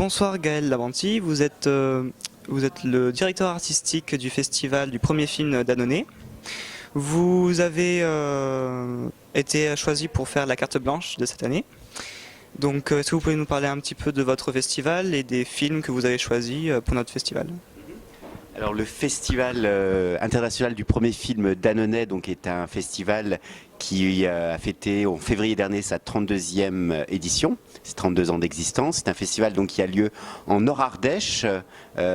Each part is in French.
Bonsoir Gaël Labanti, vous êtes le directeur artistique du festival du premier film d'Annonay. Vous avez été choisi pour faire la carte blanche de cette année. Donc est-ce que vous pouvez nous parler un petit peu de votre festival et des films que vous avez choisis pour notre festival? Alors le festival international du premier film d'Annonay donc est un festival qui a fêté en février dernier sa 32e édition, c'est 32 ans d'existence. C'est un festival donc qui a lieu en Nord-Ardèche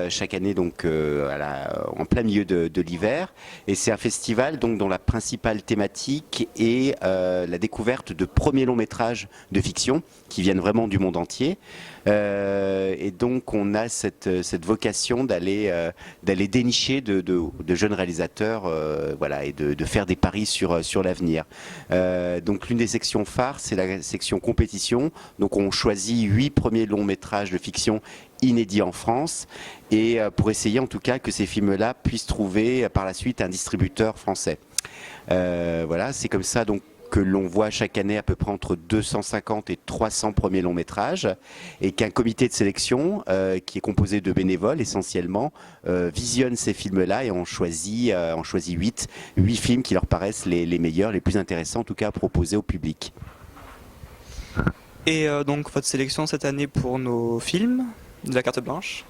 chaque année donc en plein milieu de l'hiver, et c'est un festival donc dont la principale thématique est la découverte de premiers longs métrages de fiction qui viennent vraiment du monde entier. Et donc on a cette vocation d'aller dénicher de jeunes réalisateurs voilà, et de faire des paris sur l'avenir. Donc l'une des sections phares, c'est la section compétition. Donc on choisit 8 premiers longs métrages de fiction inédits en France, et pour essayer en tout cas que ces films-là puissent trouver par la suite un distributeur français. Voilà, c'est comme ça donc que l'on voit chaque année à peu près entre 250 et 300 premiers longs métrages, et qu'un comité de sélection qui est composé de bénévoles essentiellement visionne ces films-là, et on choisit 8 films qui leur paraissent les meilleurs, les plus intéressants en tout cas à proposer au public. Et donc votre sélection cette année pour nos films de la carte blanche?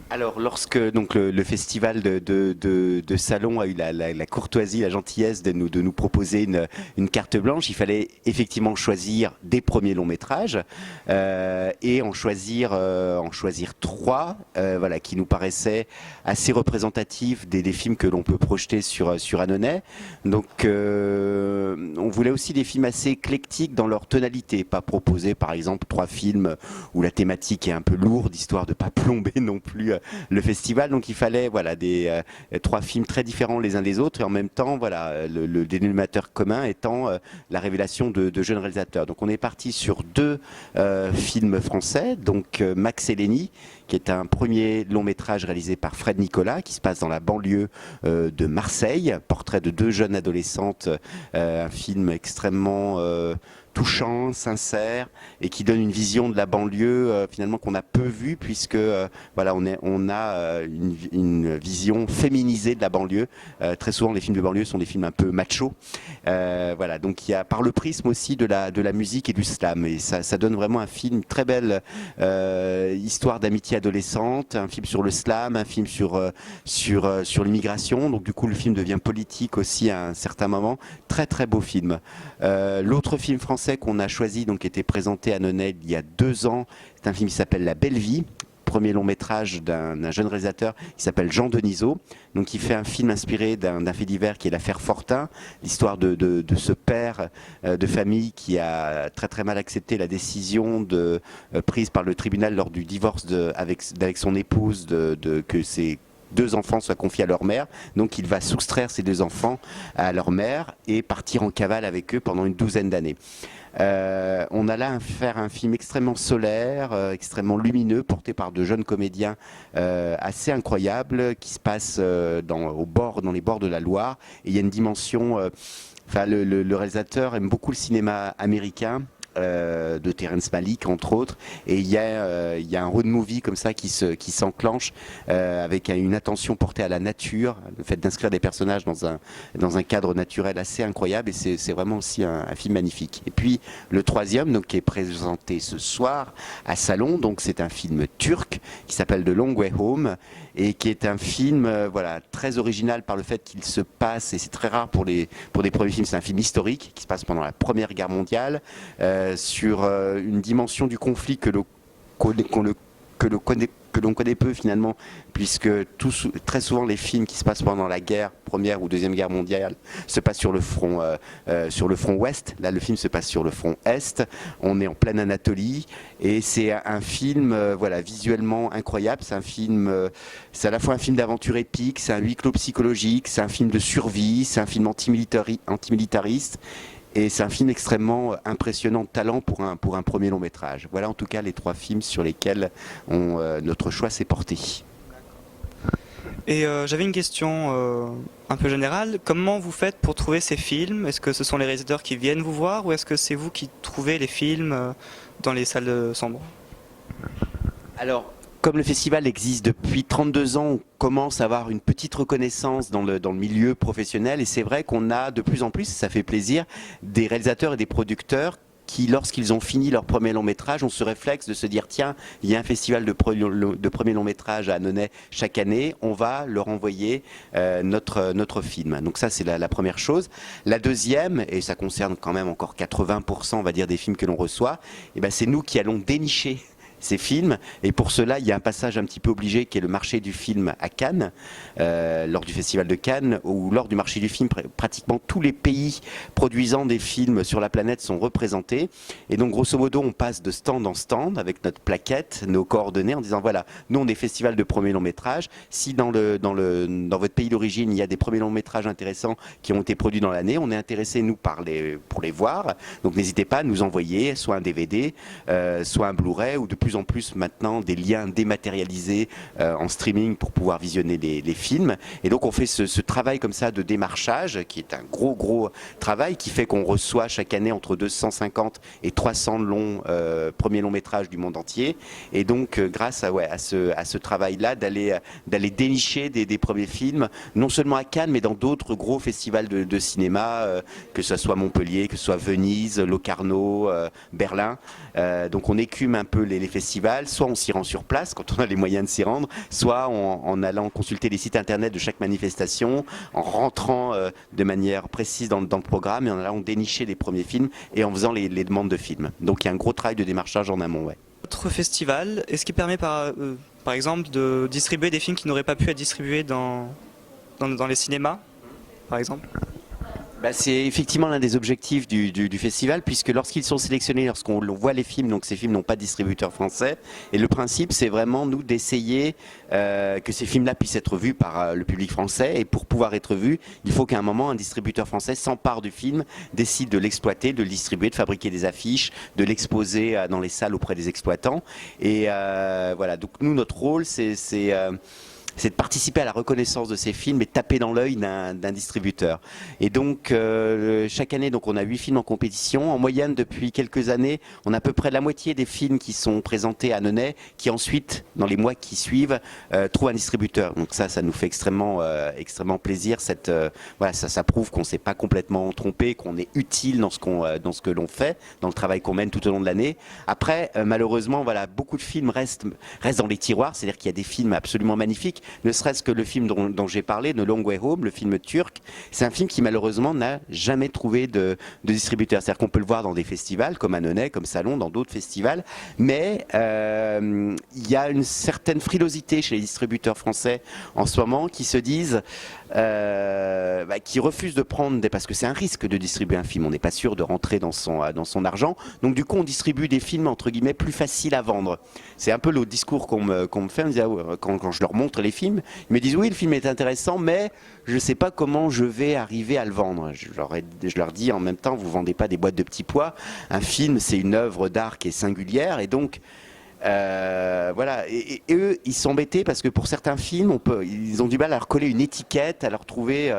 Alors, lorsque donc le festival de Salon a eu la courtoisie, la gentillesse de nous proposer une carte blanche, il fallait effectivement choisir des premiers longs métrages et en choisir 3, voilà, qui nous paraissaient assez représentatifs des films que l'on peut projeter sur Annonay. Donc, on voulait aussi des films assez éclectiques dans leur tonalité, pas proposer par exemple 3 films où la thématique est un peu lourde, histoire de pas plomber non plus le festival. Donc il fallait voilà, 3 films très différents les uns des autres, et en même temps voilà, le dénominateur commun étant la révélation de jeunes réalisateurs. Donc on est parti sur 2 films français, donc Max et Lenny, qui est un premier long métrage réalisé par Fred Nicolas, qui se passe dans la banlieue de Marseille, portrait de 2 jeunes adolescentes, un film extrêmement touchant, sincère, et qui donne une vision de la banlieue finalement qu'on a peu vue, puisque voilà, on a une vision féminisée de la banlieue. Très souvent les films de banlieue sont des films un peu machos. Voilà, donc il y a par le prisme aussi de la musique et du slam, et ça donne vraiment un film, très belle histoire d'amitié adolescente, un film sur le slam, un film sur l'immigration. Donc du coup le film devient politique aussi à un certain moment. Très très beau film. L'autre film français qu'on a choisi, donc était présenté à Annonay il y a 2 ans, c'est un film qui s'appelle La Belle Vie, premier long métrage d'un jeune réalisateur qui s'appelle Jean Denisot, donc il fait un film inspiré d'un fait divers qui est l'affaire Fortin, l'histoire de ce père de famille qui a très très mal accepté la décision prise par le tribunal lors du divorce avec son épouse que ses 2 enfants soient confiés à leur mère. Donc il va soustraire ces 2 enfants à leur mère et partir en cavale avec eux pendant une 12aine d'années. On a là à faire un film extrêmement solaire, extrêmement lumineux, porté par de jeunes comédiens assez incroyables, qui se passe dans les bords de la Loire. Et il y a une dimension... le réalisateur aime beaucoup le cinéma américain, de Terrence Malick entre autres, et il y a un road movie comme ça qui s'enclenche avec une attention portée à la nature, le fait d'inscrire des personnages dans un cadre naturel assez incroyable, et c'est vraiment aussi un film magnifique. Et puis le troisième, donc, qui est présenté ce soir à Salon, donc c'est un film turc qui s'appelle The Long Way Home, et qui est un film voilà, très original par le fait qu'il se passe, et c'est très rare pour des premiers films, c'est un film historique qui se passe pendant la Première Guerre mondiale, sur une dimension du conflit que l'on connaît peu finalement, puisque très souvent les films qui se passent pendant la guerre, Première ou Deuxième Guerre mondiale, se passent sur le front ouest. Là le film se passe sur le front est, on est en pleine Anatolie, et c'est un film voilà, visuellement incroyable. C'est un film, c'est à la fois un film d'aventure épique, c'est un huis clos psychologique, c'est un film de survie, c'est un film antimilitariste. Et c'est un film extrêmement impressionnant de talent pour un premier long métrage. Voilà en tout cas les 3 films sur lesquels notre choix s'est porté. Et j'avais une question un peu générale. Comment vous faites pour trouver ces films? Est-ce que ce sont les réalisateurs qui viennent vous voir, ou est-ce que c'est vous qui trouvez les films dans les salles sombres? Alors, comme le festival existe depuis 32 ans, on commence à avoir une petite reconnaissance dans le milieu professionnel et c'est vrai qu'on a de plus en plus, ça fait plaisir, des réalisateurs et des producteurs qui, lorsqu'ils ont fini leur premier long métrage, ont ce réflexe de se dire tiens, il y a un festival de premier long métrage à Annonay chaque année, on va leur envoyer notre film. Donc ça, c'est la première chose. La deuxième, et ça concerne quand même encore 80% on va dire des films que l'on reçoit, eh ben, c'est nous qui allons dénicher ces films, et pour cela il y a un passage un petit peu obligé qui est le marché du film à Cannes, lors du festival de Cannes, où lors du marché du film pratiquement tous les pays produisant des films sur la planète sont représentés, et donc grosso modo on passe de stand en stand avec notre plaquette, nos coordonnées en disant voilà, nous on est festival de premier long métrage, si dans votre pays d'origine il y a des premiers longs métrages intéressants qui ont été produits dans l'année, on est intéressé nous pour les voir, donc n'hésitez pas à nous envoyer soit un DVD, soit un Blu-ray, ou de plus en plus maintenant des liens dématérialisés en streaming pour pouvoir visionner les films. Et donc on fait ce travail comme ça de démarchage qui est un gros travail qui fait qu'on reçoit chaque année entre 250 et 300 premiers longs métrages du monde entier. Et donc grâce à ce travail-là d'aller dénicher des premiers films, non seulement à Cannes mais dans d'autres gros festivals de cinéma, que ce soit Montpellier, que ce soit Venise, Locarno, Berlin. Donc on écume un peu les festivals, soit on s'y rend sur place quand on a les moyens de s'y rendre, soit en allant consulter les sites internet de chaque manifestation, en rentrant de manière précise dans le programme et en allant dénicher les premiers films et en faisant les demandes de films. Donc il y a un gros travail de démarchage en amont. Ouais. Votre festival, est-ce qu'il permet par exemple de distribuer des films qui n'auraient pas pu être distribués dans les cinémas, par exemple ? Bah, c'est effectivement l'un des objectifs du festival, puisque lorsqu'ils sont sélectionnés, lorsqu'on voit les films, donc ces films n'ont pas de distributeur français, et le principe c'est vraiment nous d'essayer que ces films-là puissent être vus par le public français, et pour pouvoir être vus, il faut qu'à un moment un distributeur français s'empare du film, décide de l'exploiter, de le distribuer, de fabriquer des affiches, de l'exposer dans les salles auprès des exploitants, et voilà, donc nous notre rôle c'est de participer à la reconnaissance de ces films et de taper dans l'œil d'un distributeur. Et donc chaque année, donc on a 8 films en compétition. En moyenne, depuis quelques années, on a à peu près la moitié des films qui sont présentés à Annonay, qui ensuite, dans les mois qui suivent, trouvent un distributeur. Donc ça nous fait extrêmement plaisir. Voilà, ça prouve qu'on ne s'est pas complètement trompé, qu'on est utile dans ce que l'on fait, dans le travail qu'on mène tout au long de l'année. Après, malheureusement, voilà, beaucoup de films restent dans les tiroirs. C'est-à-dire qu'il y a des films absolument magnifiques. Ne serait-ce que le film dont j'ai parlé, The Long Way Home, le film turc, c'est un film qui malheureusement n'a jamais trouvé de distributeur. C'est-à-dire qu'on peut le voir dans des festivals comme Annonay, comme Salon, dans d'autres festivals, mais il y a une certaine frilosité chez les distributeurs français en ce moment qui se disent qui refusent de prendre parce que c'est un risque de distribuer un film, on n'est pas sûr de rentrer dans son argent, donc du coup on distribue des films entre guillemets plus faciles à vendre. C'est un peu le discours qu'on me fait, on me dit, quand je leur montre les films, ils me disent oui le film est intéressant mais je ne sais pas comment je vais arriver à le vendre. Je leur dis en même temps, vous ne vendez pas des boîtes de petits pois, un film c'est une œuvre d'art qui est singulière et donc voilà, et eux ils sont embêtés parce que pour certains films ils ont du mal à leur coller une étiquette, à leur trouver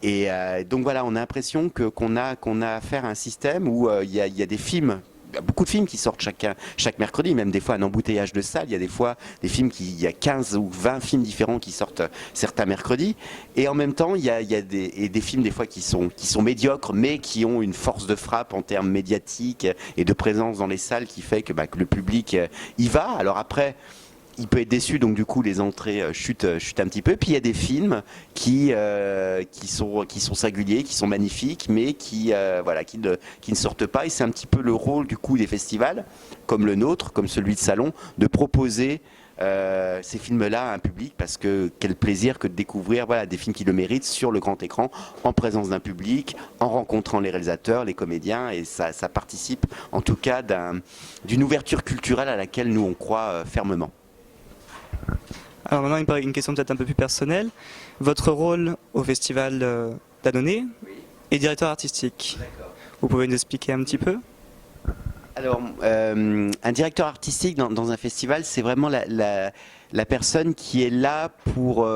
donc voilà, on a l'impression qu'on a affaire à un système où il y a des films. Il y a beaucoup de films qui sortent chaque mercredi, même des fois un embouteillage de salles. Il y a des fois des films il y a 15 ou 20 films différents qui sortent certains mercredis. Et en même temps, il y a des films des fois qui sont médiocres, mais qui ont une force de frappe en termes médiatiques et de présence dans les salles qui fait que le public y va. Alors après, il peut être déçu, donc du coup les entrées chutent un petit peu. Puis il y a des films qui sont singuliers, qui sont magnifiques, mais qui ne sortent pas. Et c'est un petit peu le rôle du coup des festivals, comme le nôtre, comme celui de Salon, de proposer ces films-là à un public, parce que quel plaisir que de découvrir des films qui le méritent sur le grand écran, en présence d'un public, en rencontrant les réalisateurs, les comédiens, et ça participe en tout cas d'une ouverture culturelle à laquelle nous on croit fermement. Alors maintenant, une question peut-être un peu plus personnelle. Votre rôle au festival d'Annonay est directeur artistique. Vous pouvez nous expliquer un petit peu ? Alors, un directeur artistique dans un festival, c'est vraiment la personne qui est là pour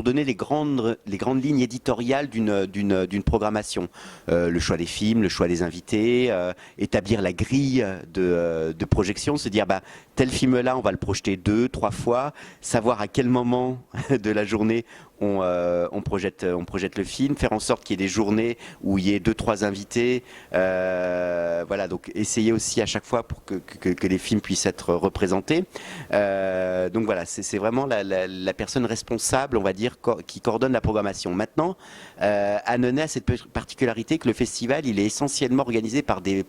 donner les grandes lignes éditoriales d'une programmation. Le choix des films, le choix des invités, établir la grille de projection, se dire tel film-là, on va le projeter 2, 3 fois, savoir à quel moment de la journée on projette le film, faire en sorte qu'il y ait des journées où il y ait 2, 3 invités, voilà, donc essayer aussi à chaque fois pour que les films puissent être représentés. Donc voilà, c'est vraiment la personne responsable, on va dire, qui coordonne la programmation. Maintenant, Annonay a cette particularité que le festival, il est essentiellement organisé par des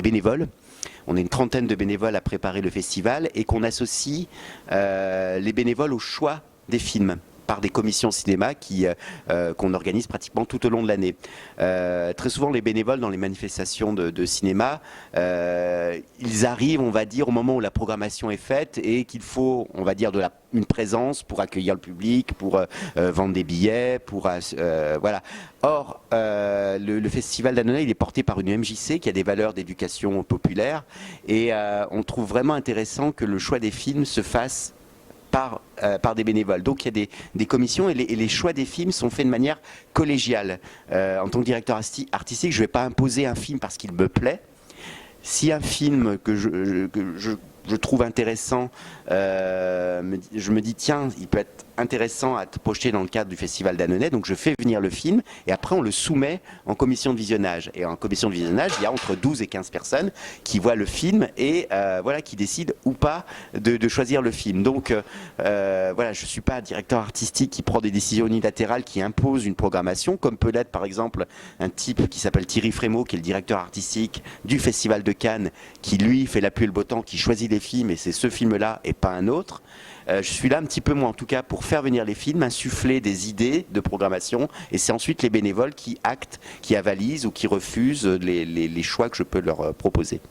bénévoles. On est une trentaine de bénévoles à préparer le festival et qu'on associe les bénévoles au choix des films par des commissions cinéma qu'on organise pratiquement tout au long de l'année. Très souvent, les bénévoles dans les manifestations de cinéma, ils arrivent, on va dire, au moment où la programmation est faite et qu'il faut, on va dire, une présence pour accueillir le public, pour vendre des billets, voilà. Or, le festival d'Annonay, il est porté par une MJC qui a des valeurs d'éducation populaire et on trouve vraiment intéressant que le choix des films se fasse par des bénévoles. Donc il y a des commissions et les choix des films sont faits de manière collégiale. En tant que directeur artistique, je ne vais pas imposer un film parce qu'il me plaît. Si un film que je trouve intéressant, je me dis tiens, il peut être intéressant à être projeté dans le cadre du festival d'Annonay, donc je fais venir le film et après on le soumet en commission de visionnage. Et en commission de visionnage, il y a entre 12 et 15 personnes qui voient le film et voilà, qui décident ou pas de choisir le film. Donc voilà, je ne suis pas un directeur artistique qui prend des décisions unilatérales, qui impose une programmation, comme peut l'être par exemple un type qui s'appelle Thierry Frémaux, qui est le directeur artistique du festival de Cannes, qui lui fait la pluie et le beau temps, qui choisit les films et c'est ce film-là et pas un autre. Je suis là un petit peu, moi en tout cas, pour faire venir les films, insuffler des idées de programmation, et c'est ensuite les bénévoles qui actent, qui avalisent ou qui refusent les choix que je peux leur proposer.